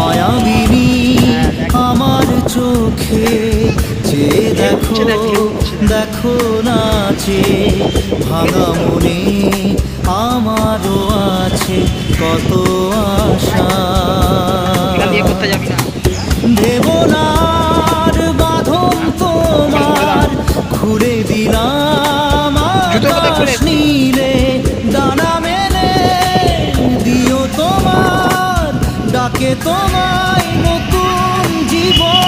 মায়াবিনী আমার চোখে যে দেখো দেখো নাচে ভাঙা মনে আমারও আছে কত আশা দেবনার বাঁধন তোমার খুলে দিলাম আকাশ নীলে ডানা মেলে দিও তোমার ডাকে তোমায় নতুন জীবন